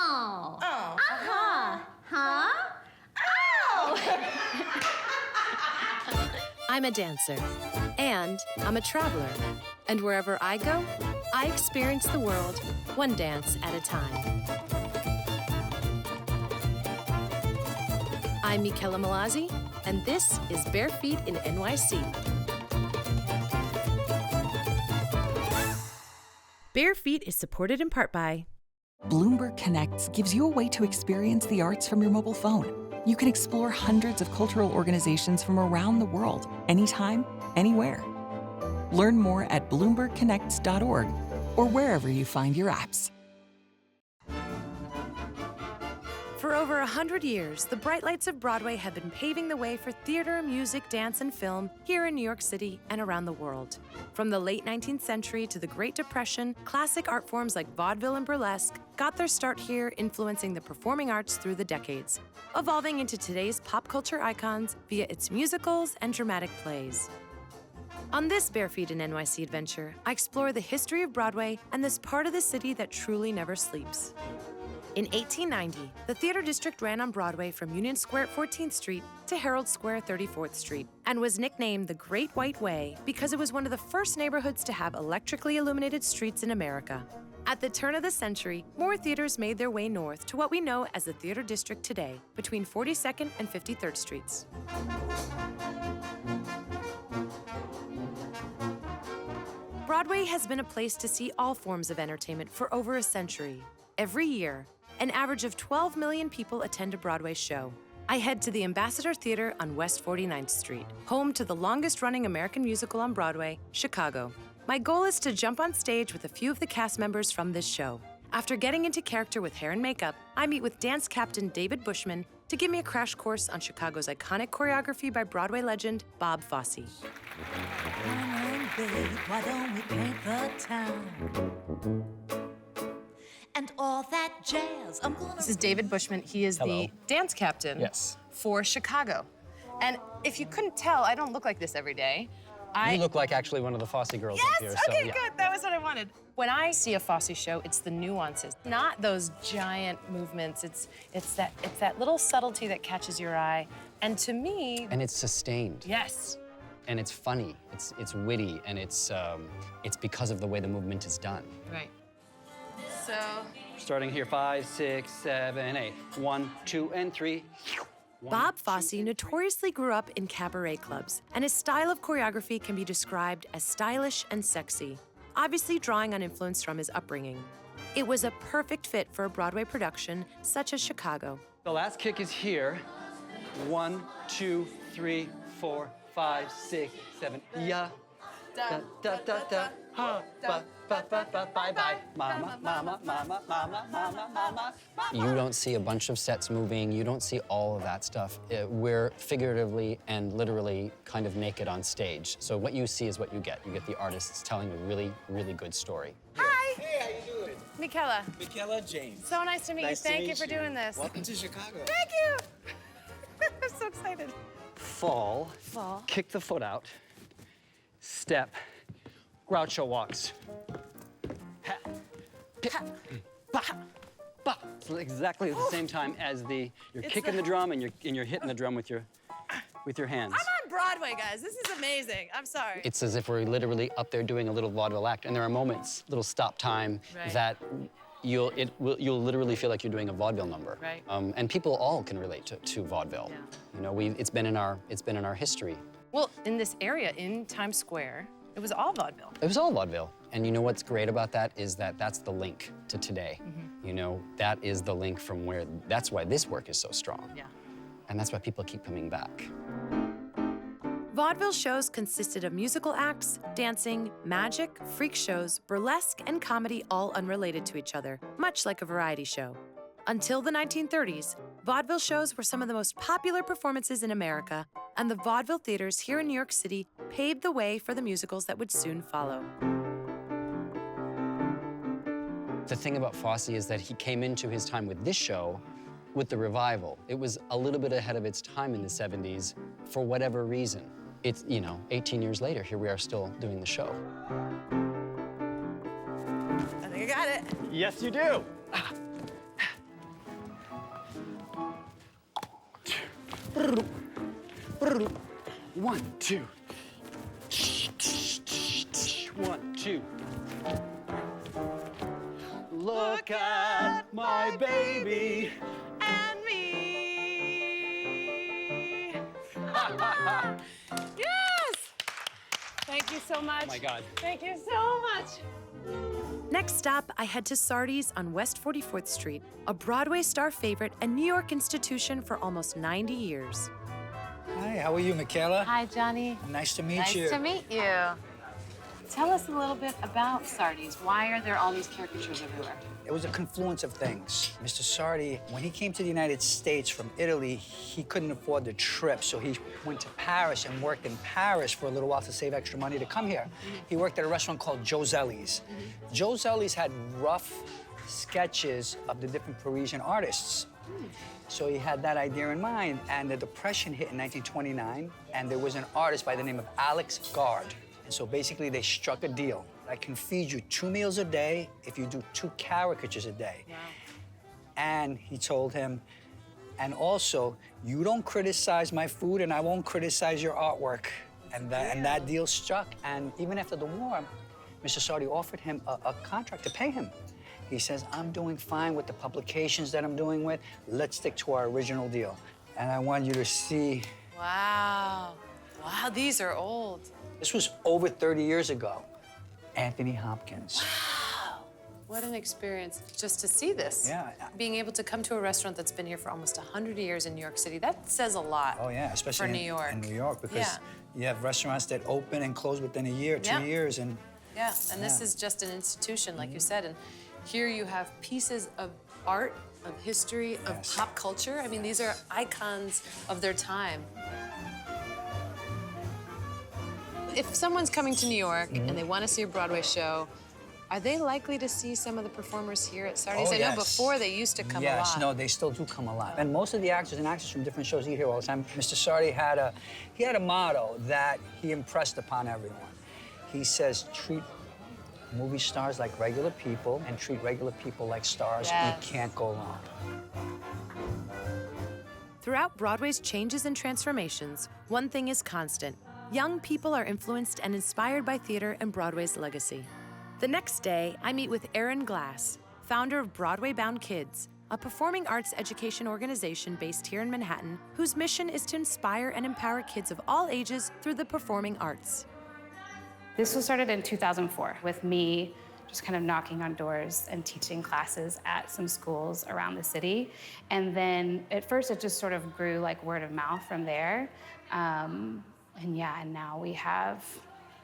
Oh. Oh. Uh-huh. Huh? Oh! I'm a dancer, and I'm a traveler. And wherever I go, I experience the world one dance at a time. I'm Mickela Mallozzi, and this is Bare Feet in NYC. Bare Feet is supported in part by Bloomberg Connects gives you a way to experience the arts from your mobile phone. You can explore hundreds of cultural organizations from around the world, anytime, anywhere. Learn more at bloombergconnects.org or wherever you find your apps. For over 100 years, the bright lights of Broadway have been paving the way for theater, music, dance, and film here in New York City and around the world. From the late 19th century to the Great Depression, classic art forms like vaudeville and burlesque got their start here, influencing the performing arts through the decades, evolving into today's pop culture icons via its musicals and dramatic plays. On this Bare Feet in NYC adventure, I explore the history of Broadway and this part of the city that truly never sleeps. In 1890, the theater district ran on Broadway from Union Square at 14th Street to Herald Square 34th Street and was nicknamed the Great White Way because it was one of the first neighborhoods to have electrically illuminated streets in America. At the turn of the century, more theaters made their way north to what we know as the theater district today, between 42nd and 53rd Streets. Broadway has been a place to see all forms of entertainment for over a century. Every year, an average of 12 million people attend a Broadway show. I head to the Ambassador Theater on West 49th Street, home to the longest-running American musical on Broadway, Chicago. My goal is to jump on stage with a few of the cast members from this show. After getting into character with hair and makeup, I meet with dance captain David Bushman to give me a crash course on Chicago's iconic choreography by Broadway legend Bob Fosse. Why don't we paint the town? And all that jazz. This is David Bushman. He is the dance captain for Chicago. And if you couldn't tell, I don't look like this every day. You look like actually one of the Fosse girls up here. Okay, good. That was what I wanted. When I see a Fosse show, it's the nuances, not those giant movements. It's that little subtlety that catches your eye. And to me... And it's sustained. Yes. And it's funny, it's witty, and it's because of the way the movement is done. Right. So... Starting here, 5, 6, 7, 8. 1, 2, and 3. Bob Fosse notoriously grew up in cabaret clubs, and his style of choreography can be described as stylish and sexy, obviously drawing on influence from his upbringing. It was a perfect fit for a Broadway production such as Chicago. The last kick is here. 1, 2, 3, 4, 5, 6, 7. Yeah. Da da da da. Ha. Ba ba ba ba. Bye bye. Mama, mama, mama, mama, mama, mama. You don't see a bunch of sets moving. You don't see all of that stuff. We're figuratively and literally kind of naked on stage. So what you see is what you get. You get the artists telling a really, really good story. Hi. Hey, how you doing? Mickela. Mickela, James. So nice to meet you. Thank you for doing this. Welcome to Chicago. Thank you. I'm so excited. Fall. Kick the foot out. Step. Groucho walks. Ha. Ha. Ba. Ba. It's exactly at the same time as you're kicking the drum and you're hitting the drum with your hands. I'm on Broadway, guys. This is amazing. I'm sorry. It's as if we're literally up there doing a little vaudeville act, and there are moments, little stop time, that you'll literally feel like you're doing a vaudeville number. Right. And people all can relate to vaudeville. Yeah. You know, it's been in our history. Well, in this area, in Times Square, it was all vaudeville. It was all vaudeville. And you know what's great about that is that that's the link to today. Mm-hmm. You know, that is the link from where, that's why this work is so strong. Yeah. And that's why people keep coming back. Vaudeville shows consisted of musical acts, dancing, magic, freak shows, burlesque, and comedy, all unrelated to each other, much like a variety show. Until the 1930s, vaudeville shows were some of the most popular performances in America, and the vaudeville theaters here in New York City paved the way for the musicals that would soon follow. The thing about Fosse is that he came into his time with this show with the revival. It was a little bit ahead of its time in the 70s for whatever reason. It's, 18 years later, here we are still doing the show. I think I got it. Yes, you do. 1, 2. 1, 2. Look at my baby. And me. Yes! Thank you so much. Oh my God. Thank you so much. Next stop, I head to Sardi's on West 44th Street, a Broadway star favorite and New York institution for almost 90 years. Hi, how are you, Mickela? Hi, Johnny. Nice to meet Nice you. to meet you. Tell us a little bit about Sardi's. Why are there all these caricatures everywhere? It was a confluence of things. Mr. Sardi, when he came to the United States from Italy, he couldn't afford the trip, so he went to Paris and worked in Paris for a little while to save extra money to come here. He worked at a restaurant called Joselli's. Joselli's had rough sketches of the different Parisian artists. So he had that idea in mind, and the Depression hit in 1929, and there was an artist by the name of Alex Gard. And so basically they struck a deal. I can feed you 2 meals a day if you do 2 caricatures a day. Wow. And he told him, and also, you don't criticize my food and I won't criticize your artwork. And that deal struck. And even after the war, Mr. Sardi offered him a contract to pay him. He says, I'm doing fine with the publications that I'm doing with. Let's stick to our original deal. And I want you to see. Wow. Wow, these are old. This was over 30 years ago. Anthony Hopkins. Wow. What an experience just to see this. Yeah. Being able to come to a restaurant that's been here for almost 100 years in New York City, that says a lot. Oh, yeah, especially for New York. In New York, because yeah. you have restaurants that open and close within a year, 2 years, and... Yeah, and this is just an institution, like you said, and here you have pieces of art, of history, of pop culture. I mean, these are icons of their time. If someone's coming to New York and they want to see a Broadway show, are they likely to see some of the performers here at Sardi's? Oh, I know before they used to come a lot. Yes, no, they still do come a lot. And most of the actors and actresses from different shows eat here all the time. Mr. Sardi had a motto that he impressed upon everyone. He says, treat movie stars like regular people and treat regular people like stars. Yes. You can't go wrong. Throughout Broadway's changes and transformations, one thing is constant. Young people are influenced and inspired by theater and Broadway's legacy. The next day, I meet with Erin Glass, founder of Broadway Bound Kids, a performing arts education organization based here in Manhattan, whose mission is to inspire and empower kids of all ages through the performing arts. This was started in 2004 with me just kind of knocking on doors and teaching classes at some schools around the city. And then at first it just sort of grew like word of mouth from there. And now we have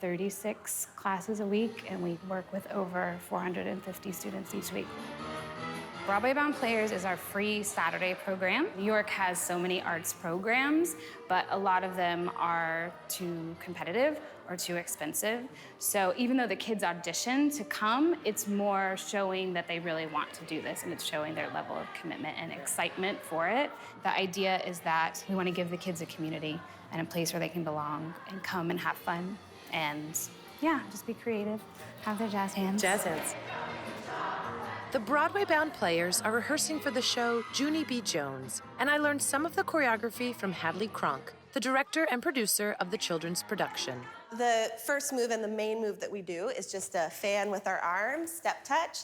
36 classes a week, and we work with over 450 students each week. Broadway Bound Players is our free Saturday program. New York has so many arts programs, but a lot of them are too competitive or too expensive. So even though the kids audition to come, it's more showing that they really want to do this, and it's showing their level of commitment and excitement for it. The idea is that we want to give the kids a community and a place where they can belong and come and have fun and, just be creative, have their jazz hands. Jazz hands. The Broadway Bound Players are rehearsing for the show Junie B. Jones, and I learned some of the choreography from Hadley Cronk, the director and producer of the children's production. The first move and the main move that we do is just a fan with our arms, step, touch,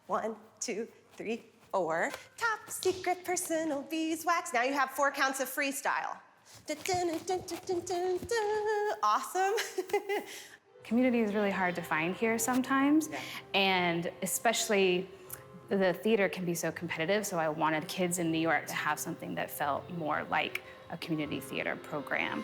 1, 2, 3, 4. Top secret personal beeswax. Now you have 4 counts of freestyle. Awesome. Community is really hard to find here sometimes, and especially the theater can be so competitive, so I wanted kids in New York to have something that felt more like a community theater program.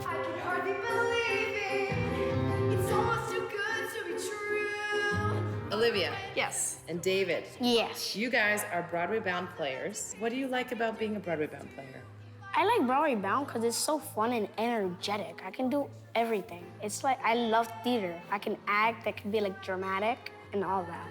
I can hardly believe it. It's almost too good to be true. Olivia. Yes. And David. Yes. You guys are Broadway Bound Players. What do you like about being a Broadway Bound player? I like Broadway Bound because it's so fun and energetic. I can do everything. It's like I love theater. I can act, I can be like dramatic and all that.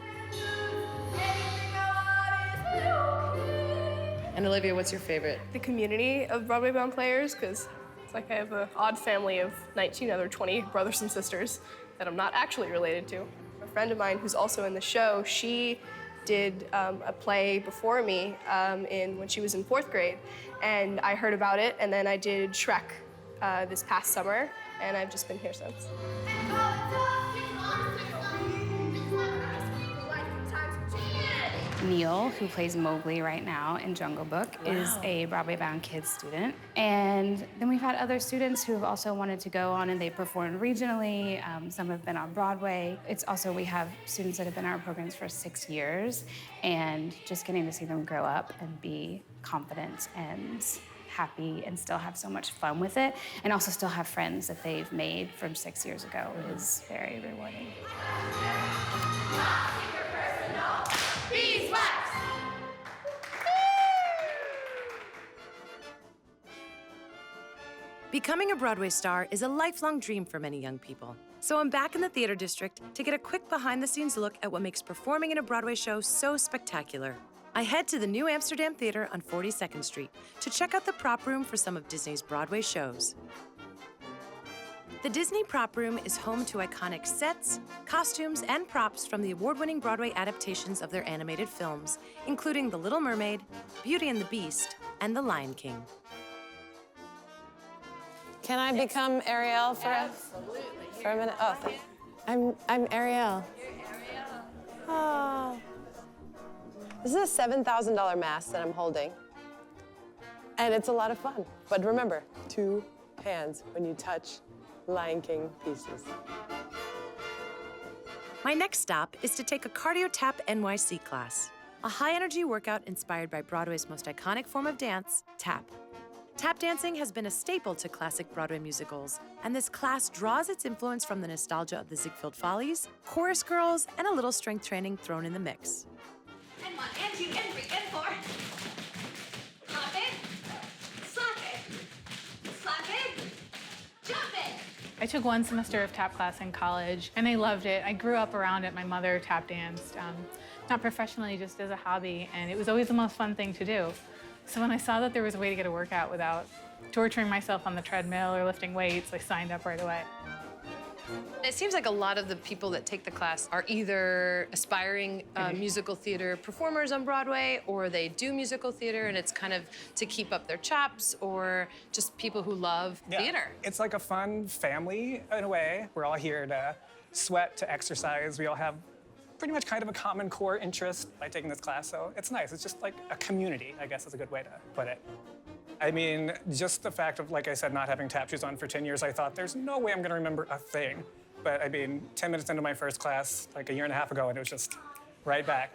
And Olivia, what's your favorite? The community of Broadway Bound Players, because it's like I have an odd family of 19 other 20 brothers and sisters that I'm not actually related to. A friend of mine who's also in the show, she did a play before me when she was in 4th grade, and I heard about it, and then I did Shrek this past summer, and I've just been here since. Neil, who plays Mowgli right now in Jungle Book, is a Broadway-bound kids student. And then we've had other students who have also wanted to go on and they performed regionally. Some have been on Broadway. It's also, we have students that have been in our programs for 6 years, and just getting to see them grow up and be confident and happy and still have so much fun with it, and also still have friends that they've made from 6 years ago is very rewarding. Becoming a Broadway star is a lifelong dream for many young people. So I'm back in the theater district to get a quick behind-the-scenes look at what makes performing in a Broadway show so spectacular. I head to the New Amsterdam Theater on 42nd Street to check out the prop room for some of Disney's Broadway shows. The Disney Prop Room is home to iconic sets, costumes, and props from the award-winning Broadway adaptations of their animated films, including The Little Mermaid, Beauty and the Beast, and The Lion King. Can I become Ariel for a minute? Oh, I'm Ariel. Oh. This is a $7,000 mask that I'm holding. And it's a lot of fun. But remember, 2 hands when you touch Lion King pieces. My next stop is to take a Cardio Tap NYC class, a high-energy workout inspired by Broadway's most iconic form of dance, tap. Tap dancing has been a staple to classic Broadway musicals, and this class draws its influence from the nostalgia of the Ziegfeld Follies, chorus girls, and a little strength training thrown in the mix. And 1, and 2, and 3, and 4. Hop it, slap it, slap it, jump it. I took 1 semester of tap class in college, and I loved it. I grew up around it. My mother tap danced, not professionally, just as a hobby, and it was always the most fun thing to do. So when I saw that there was a way to get a workout without torturing myself on the treadmill or lifting weights, I signed up right away. It seems like a lot of the people that take the class are either aspiring musical theater performers on Broadway, or they do musical theater and it's kind of to keep up their chops, or just people who love theater. It's like a fun family in a way. We're all here to sweat, to exercise. We all have pretty much kind of a common core interest by taking this class, so it's nice. It's just like a community, I guess is a good way to put it. I mean, just the fact of, like I said, not having tap shoes on for 10 years, I thought there's no way I'm gonna remember a thing. But I mean, 10 minutes into my first class, like a year and a half ago, and it was just right back.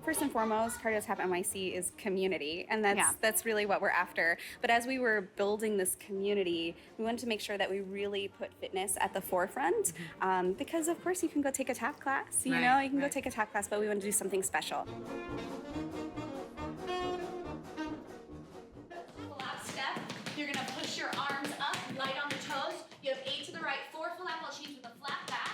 First and foremost, Cardio Tap NYC is community, and that's really what we're after. But as we were building this community, we wanted to make sure that we really put fitness at the forefront, because of course you can go take a tap class, you know, you can go take a tap class, but we want to do something special. Last step, you're gonna push your arms up, light on the toes. You have 8 to the right, 4 flat ball sheets with a flat back.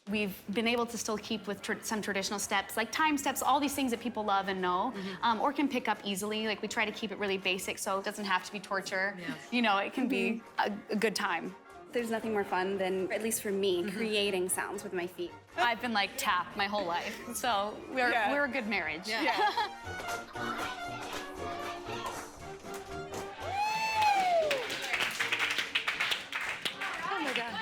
We've been able to still keep with some traditional steps, like time steps, all these things that people love and know, or can pick up easily. Like, we try to keep it really basic so it doesn't have to be torture. You know, it can be a good time. There's nothing more fun than, at least for me, creating sounds with my feet. I've been like tap my whole life, so we're a good marriage. Oh my God.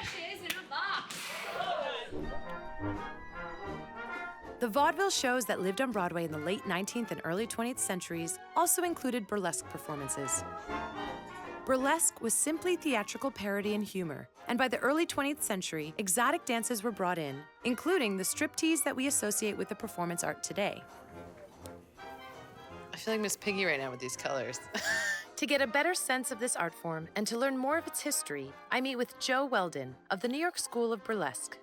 The vaudeville shows that lived on Broadway in the late 19th and early 20th centuries also included burlesque performances. Burlesque was simply theatrical parody and humor, and by the early 20th century, exotic dances were brought in, including the striptease that we associate with the performance art today. I feel like Miss Piggy right now with these colors. To get a better sense of this art form and to learn more of its history, I meet with Joe Weldon of the New York School of Burlesque.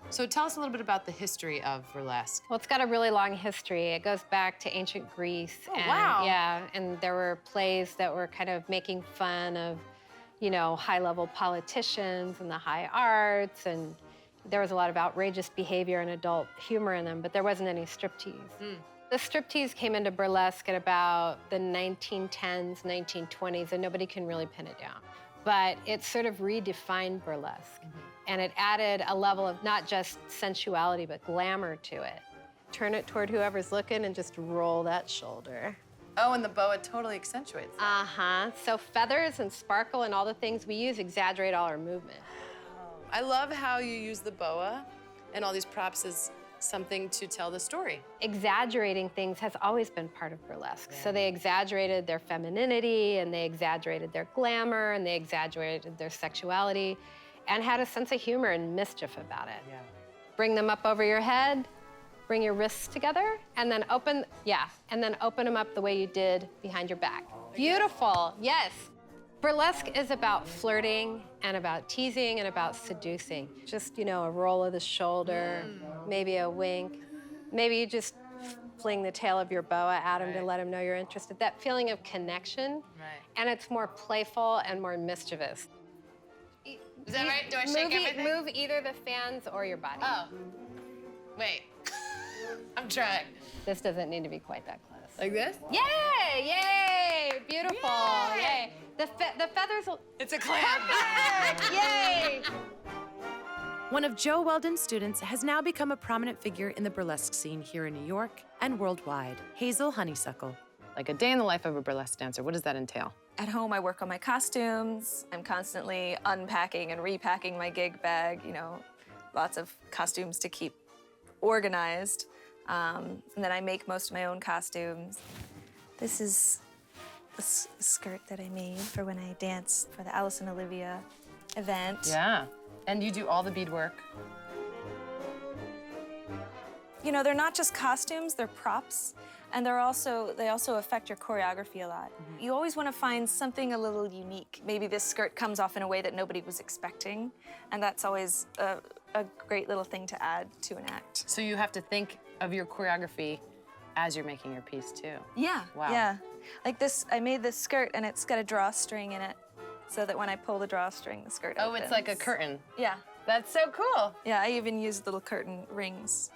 So tell us a little bit about the history of burlesque. Well, it's got a really long history. It goes back to ancient Greece. Oh, and, wow. Yeah, and there were plays that were kind of making fun of, you know, high-level politicians and the high arts, and there was a lot of outrageous behavior and adult humor in them, but there wasn't any striptease. The striptease came into burlesque at about the 1910s, 1920s, and nobody can really pin it down. But it sort of redefined burlesque. And it added a level of not just sensuality, but glamour to it. Turn it toward whoever's looking and just roll that shoulder. Oh, and the boa totally accentuates that. Uh-huh. So feathers and sparkle and all the things we use exaggerate all our movement. I love how you use the boa and all these props as something to tell the story. Exaggerating things has always been part of burlesque. So they exaggerated their femininity, and they exaggerated their glamour, and they exaggerated their sexuality, and had a sense of humor and mischief about it. Yeah. Bring them up over your head, bring your wrists together, and then open them up the way you did behind your back. Beautiful, yes. Burlesque is about flirting and about teasing and about seducing. Just, you know, a roll of the shoulder, maybe a wink. Maybe you just fling the tail of your boa at him to let him know you're interested. That feeling of connection, and it's more playful and more mischievous. Is that right? Do I shake everything? Move either the fans or your body. Oh, wait. I'm trying. This doesn't need to be quite that close. Like this? Yay! Yay! Beautiful! Yay! The feathers will... It's a clam. Yay! One of Joe Weldon's students has now become a prominent figure in the burlesque scene here in New York and worldwide, Hazel Honeysuckle. Like a day in the life of a burlesque dancer, what does that entail? At home, I work on my costumes. I'm constantly unpacking and repacking my gig bag, you know, lots of costumes to keep organized. And then I make most of my own costumes. This is the skirt that I made for when I danced for the Alice and Olivia event. Yeah, and you do all the beadwork. You know, they're not just costumes, they're props. And they also affect your choreography a lot. You always want to find something a little unique. Maybe this skirt comes off in a way that nobody was expecting, and that's always a great little thing to add to an act. So you have to think of your choreography as you're making your piece, too. Yeah, Wow. yeah. Like this, I made this skirt, and it's got a drawstring in it, so that when I pull the drawstring, the skirt opens. Oh, it's like a curtain. Yeah. That's so cool. Yeah, I even used little curtain rings.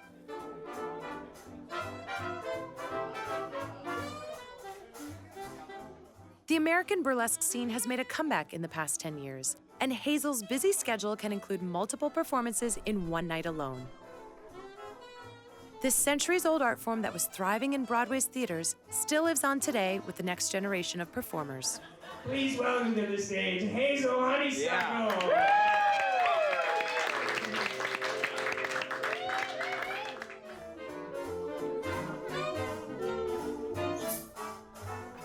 The American burlesque scene has made a comeback in the past 10 years, and Hazel's busy schedule can include multiple performances in one night alone. This centuries-old art form that was thriving in Broadway's theaters still lives on today with the next generation of performers. Please welcome to the stage, Hazel Honeysuckle.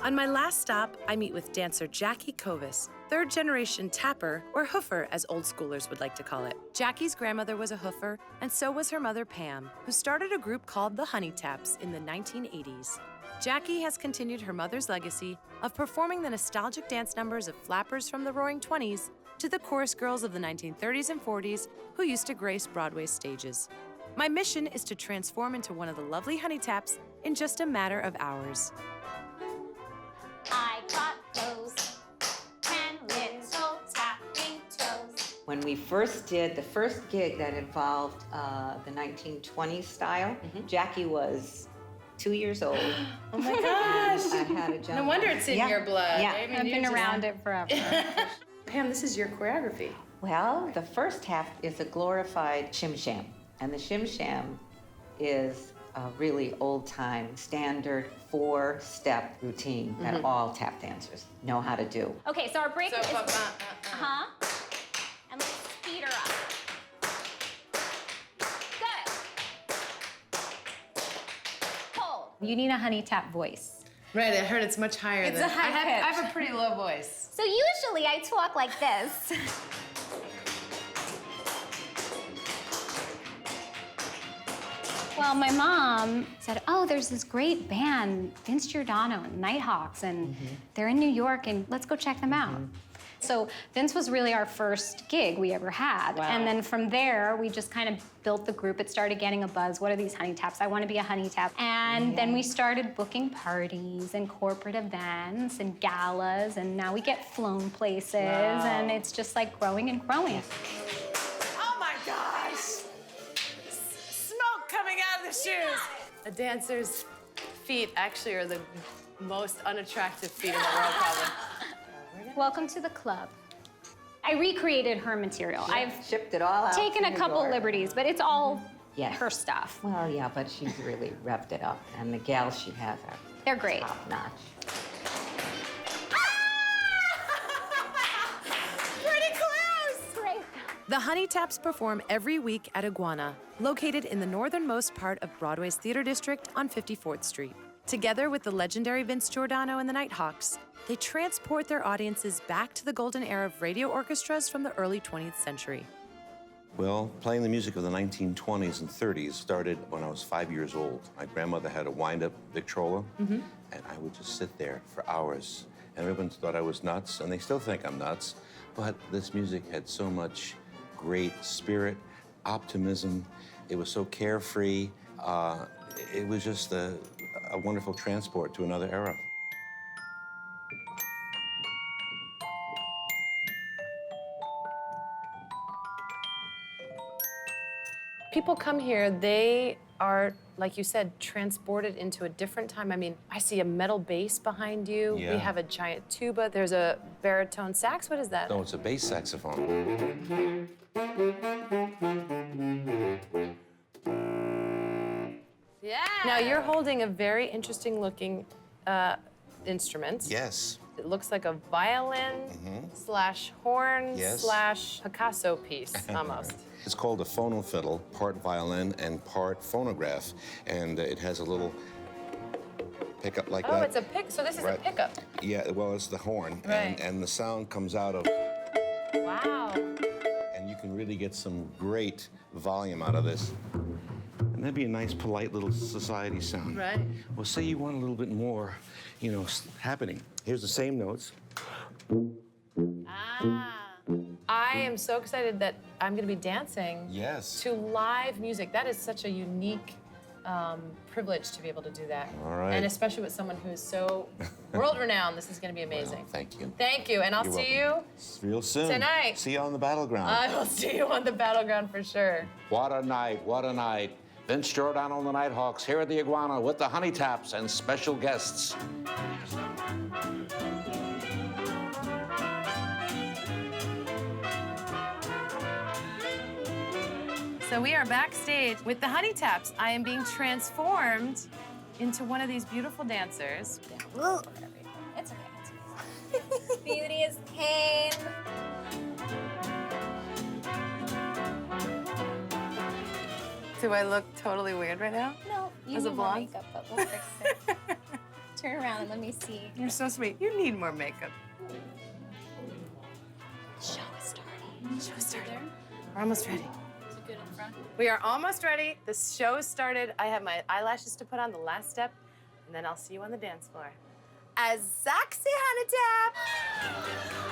On my last stop, I meet with dancer Jackie Kovis, third-generation tapper, or hoofer as old schoolers would like to call it. Jackie's grandmother was a hoofer, and so was her mother Pam, who started a group called the Honey Taps in the 1980s. Jackie has continued her mother's legacy of performing the nostalgic dance numbers of flappers from the Roaring '20s to the chorus girls of the 1930s and 40s who used to grace Broadway's stages. My mission is to transform into one of the lovely Honey Taps in just a matter of hours. I got those 10 little tapping toes. When we first did the first gig that involved the 1920s style, Jackie was 2 years old. Oh my gosh. And I had a jump. No wonder it's in your blood. Yeah. I mean, I've you been just- around it forever. Pam, this is your choreography. Well, the first half is a glorified shim sham. And the shim sham is a really old-time, standard 4-step routine that all tap dancers know how to do. Okay, so our break So, is... uh-huh. And let's speed her up. Good. Hold. You need a honey tap voice. Right, I heard it's much higher It's than... a high I pitch. have a pretty low voice. So usually I talk like this. Well, my mom said, oh, there's this great band, Vince Giordano and Nighthawks, and they're in New York, and let's go check them out. So Vince was really our first gig we ever had. Wow. And then from there, we just kind of built the group. It started getting a buzz. What are these honey taps? I want to be a honey tap. And then we started booking parties and corporate events and galas, and now we get flown places, and it's just like growing and growing. Oh my gosh! Smoke coming out of the shoes. A dancer's feet actually are the most unattractive feet in the world, probably. Welcome to the club. I recreated her material. I've shipped it all out taken to a New couple York. liberties, but it's all Yes. her stuff. Well, yeah, but she's really repped it up, and the gals she has are They're great. top notch. Pretty close! Great. The Honey Taps perform every week at Iguana, located in the northernmost part of Broadway's Theater District on 54th Street. Together with the legendary Vince Giordano and the Nighthawks, they transport their audiences back to the golden era of radio orchestras from the early 20th century. Well, playing the music of the 1920s and 30s started when I was 5 years old. My grandmother had a wind-up Victrola, and I would just sit there for hours. And everyone thought I was nuts, and they still think I'm nuts. But this music had so much great spirit, optimism. It was so carefree. It was just a wonderful transport to another era. People come here, they are, like you said, transported into a different time. I mean, I see a metal bass behind you. Yeah. We have a giant tuba. There's a baritone sax. What is that? No, it's a bass saxophone. Yeah. Now you're holding a very interesting looking instrument. Yes. It looks like a violin slash horn Yes. slash Picasso piece, almost. It's called a phonofiddle, part violin and part phonograph, and it has a little pickup like Oh, that. it's a pick. So this is Right. a pickup. Yeah, well, it's the horn, Right. and the sound comes out of, Wow. and you can really get some great volume out of this. And that'd be a nice, polite little society sound. Right. Well, say you want a little bit more, you know, happening. Here's the same notes. I am so excited that I'm going to be dancing Yes. to live music. That is such a unique privilege to be able to do that. All right. And especially with someone who's so world-renowned, this is going to be amazing. Well, thank you. Thank you, and I'll You're see welcome. Real soon. tonight. See you on the battleground. I will see you on the battleground for sure. What a night, what a night. Vince Giordano and the Nighthawks here at the Iguana with the Honey Taps and special guests. So we are backstage with the Honey Taps. I am being transformed into one of these beautiful dancers. It's okay. Beauty is pain. Do I look totally weird right now? No, you As a need more blonde? makeup, but we'll fix it. Turn around and let me see. You're so sweet. You need more makeup. Show is starting. Show is starting. We're almost ready. Is it good in front? We are almost ready. The show is started. I have my eyelashes to put on, the last step, and then I'll see you on the dance floor. As Sexy Honey Tap.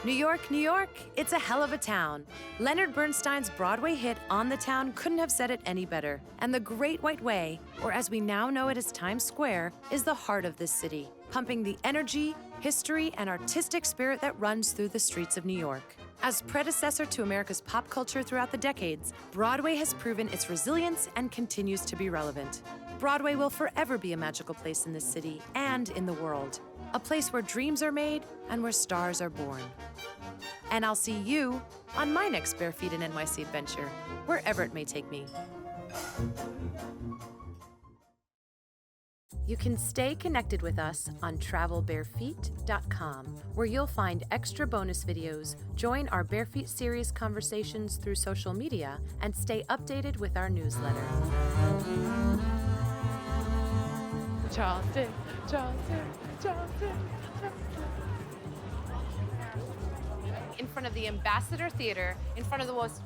New York, New York, it's a hell of a town. Leonard Bernstein's Broadway hit On the Town couldn't have said it any better. And the Great White Way, or as we now know it as Times Square, is the heart of this city, pumping the energy, history, and artistic spirit that runs through the streets of New York. As predecessor to America's pop culture throughout the decades, Broadway has proven its resilience and continues to be relevant. Broadway will forever be a magical place in this city and in the world. A place where dreams are made and where stars are born. And I'll see you on my next Bare Feet in NYC adventure, wherever it may take me. You can stay connected with us on travelbarefeet.com, where you'll find extra bonus videos, join our Bare Feet series conversations through social media, and stay updated with our newsletter. Charleston, Charleston, Charleston. in front of the Ambassador Theater, in front of the most